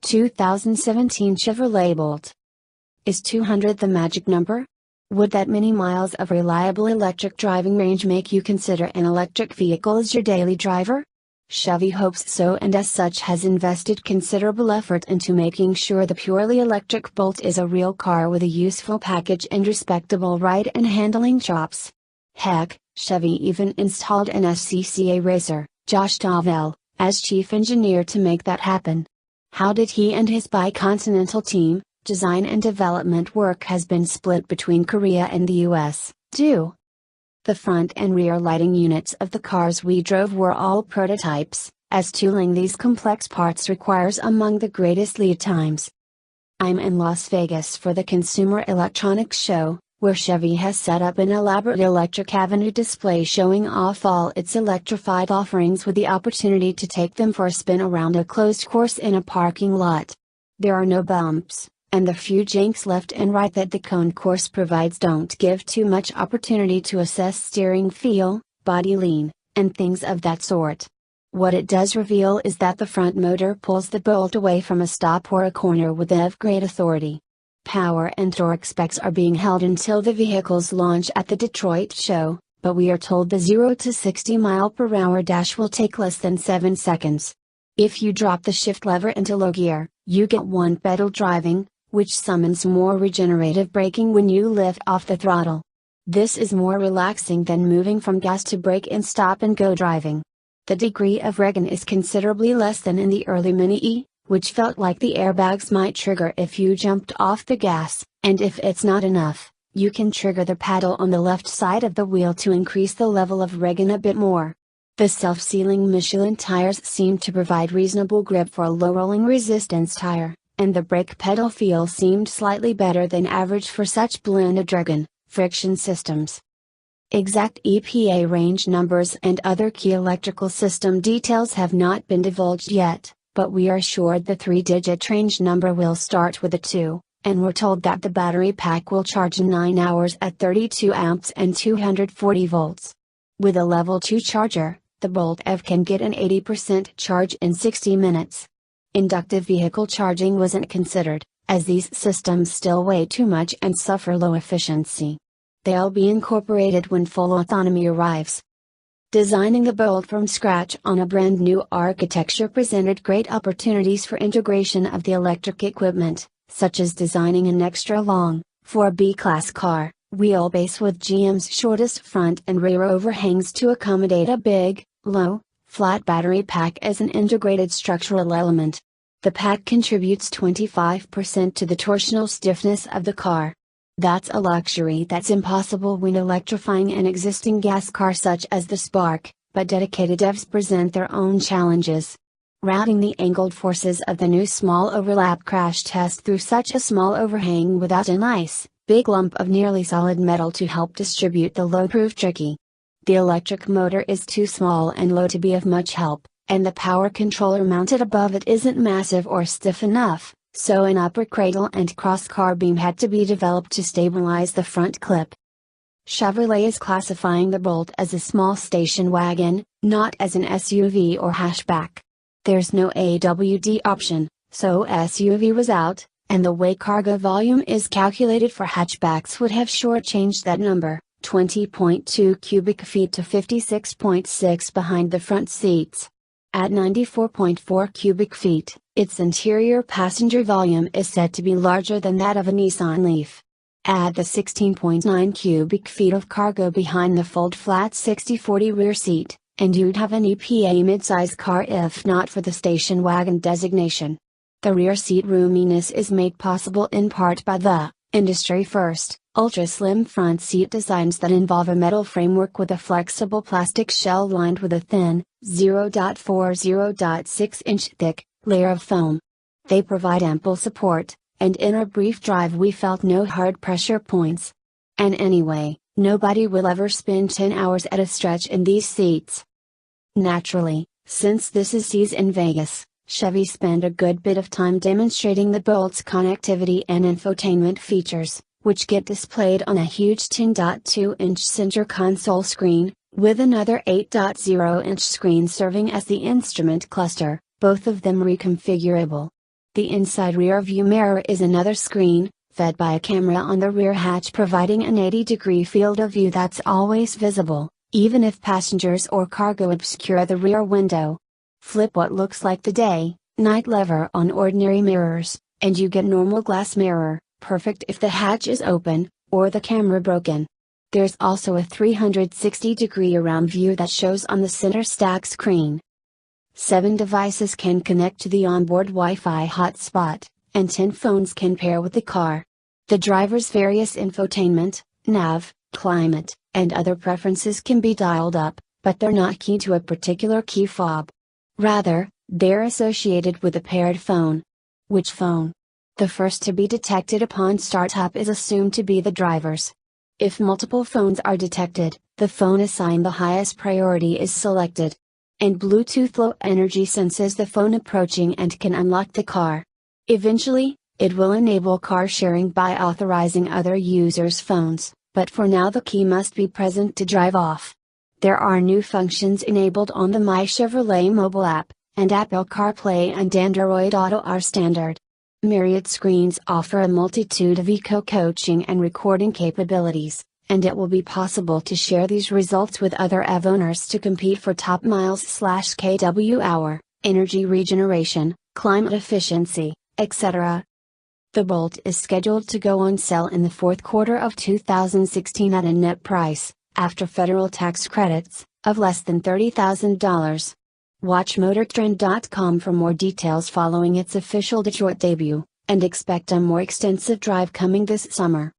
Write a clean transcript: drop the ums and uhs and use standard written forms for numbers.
2017 Chevrolet Bolt. Is 200 the magic number? Would that many miles of reliable electric driving range make you consider an electric vehicle as your daily driver? Chevy hopes so, and as such has invested considerable effort into making sure the purely electric Bolt is a real car with a useful package and respectable ride and handling chops. Heck, Chevy even installed an SCCA racer, Josh Tavel, as chief engineer to make that happen. How did he and his bicontinental team, design and development work has been split between Korea and the US, do? The front and rear lighting units of the cars we drove were all prototypes, as tooling these complex parts requires among the greatest lead times. I'm in Las Vegas for the Consumer Electronics Show, where Chevy has set up an elaborate electric avenue display showing off all its electrified offerings with the opportunity to take them for a spin around a closed course in a parking lot. There are no bumps, and the few janks left and right that the concourse provides don't give too much opportunity to assess steering feel, body lean, and things of that sort. What it does reveal is that the front motor pulls the Bolt away from a stop or a corner with great authority. Power and torque specs are being held until the vehicle's launch at the Detroit show, but we are told the 0 to 60 mph dash will take less than 7 seconds. If you drop the shift lever into low gear, you get one-pedal driving, which summons more regenerative braking when you lift off the throttle. This is more relaxing than moving from gas to brake and stop and go driving. The degree of regen is considerably less than in the early Mini E, which felt like the airbags might trigger if you jumped off the gas, and if it's not enough, you can trigger the paddle on the left side of the wheel to increase the level of regen a bit more. The self-sealing Michelin tires seem to provide reasonable grip for a low rolling resistance tire, and the brake pedal feel seemed slightly better than average for such blended regen friction systems. Exact EPA range numbers and other key electrical system details have not been divulged yet, but we are assured the 3-digit range number will start with a 2, and we're told that the battery pack will charge in 9 hours at 32 amps and 240 volts. With a level 2 charger, the Bolt EV can get an 80% charge in 60 minutes. Inductive vehicle charging wasn't considered, as these systems still weigh too much and suffer low efficiency. They'll be incorporated when full autonomy arrives. Designing the Bolt from scratch on a brand new architecture presented great opportunities for integration of the electric equipment, such as designing an extra long, 4B-class car, wheelbase with GM's shortest front and rear overhangs to accommodate a big, low, flat battery pack as an integrated structural element. The pack contributes 25% to the torsional stiffness of the car. That's a luxury that's impossible when electrifying an existing gas car such as the Spark, but dedicated EVs present their own challenges. Routing the angled forces of the new small overlap crash test through such a small overhang without a nice, big lump of nearly solid metal to help distribute the load proved tricky. The electric motor is too small and low to be of much help, and the power controller mounted above it isn't massive or stiff enough. So an upper cradle and cross-car beam had to be developed to stabilize the front clip. Chevrolet is classifying the Bolt as a small station wagon, not as an SUV or hatchback. There's no AWD option, so SUV was out, and the way cargo volume is calculated for hatchbacks would have shortchanged that number, 20.2 cubic feet to 56.6 behind the front seats. At 94.4 cubic feet, its interior passenger volume is said to be larger than that of a Nissan Leaf. Add the 16.9 cubic feet of cargo behind the fold-flat 60/40 rear seat, and you'd have an EPA midsize car if not for the station wagon designation. The rear seat roominess is made possible in part by the industry-first, ultra-slim front seat designs that involve a metal framework with a flexible plastic shell lined with a thin, 0.4-0.6 thick, layer of foam. They provide ample support, and in our brief drive we felt no hard pressure points. And anyway, nobody will ever spend 10 hours at a stretch in these seats. Naturally, since this is SCCA in Vegas, Chevy spent a good bit of time demonstrating the Bolt's connectivity and infotainment features, which get displayed on a huge 10.2-inch center console screen, with another 8.0-inch screen serving as the instrument cluster, both of them reconfigurable. The inside rear view mirror is another screen, fed by a camera on the rear hatch, providing an 80-degree field of view that's always visible, even if passengers or cargo obscure the rear window. Flip what looks like the day, night lever on ordinary mirrors, and you get normal glass mirror, perfect if the hatch is open, or the camera broken. There's also a 360-degree around view that shows on the center stack screen. 7 devices can connect to the onboard Wi-Fi hotspot, and 10 phones can pair with the car. The driver's various infotainment, nav, climate, and other preferences can be dialed up, but they're not key to a particular key fob. Rather, they're associated with a paired phone. Which phone? The first to be detected upon startup is assumed to be the driver's. If multiple phones are detected, the phone assigned the highest priority is selected. And Bluetooth Low Energy senses the phone approaching and can unlock the car. Eventually, it will enable car sharing by authorizing other users' phones, but for now the key must be present to drive off. There are new functions enabled on the My Chevrolet mobile app, and Apple CarPlay and Android Auto are standard. Myriad screens offer a multitude of eco-coaching and recording capabilities, and it will be possible to share these results with other EV owners to compete for top miles/kW-hour, energy regeneration, climate efficiency, etc. The Bolt is scheduled to go on sale in the fourth quarter of 2016 at a net price, after federal tax credits, of less than $30,000. Watch MotorTrend.com for more details following its official Detroit debut, and expect a more extensive drive coming this summer.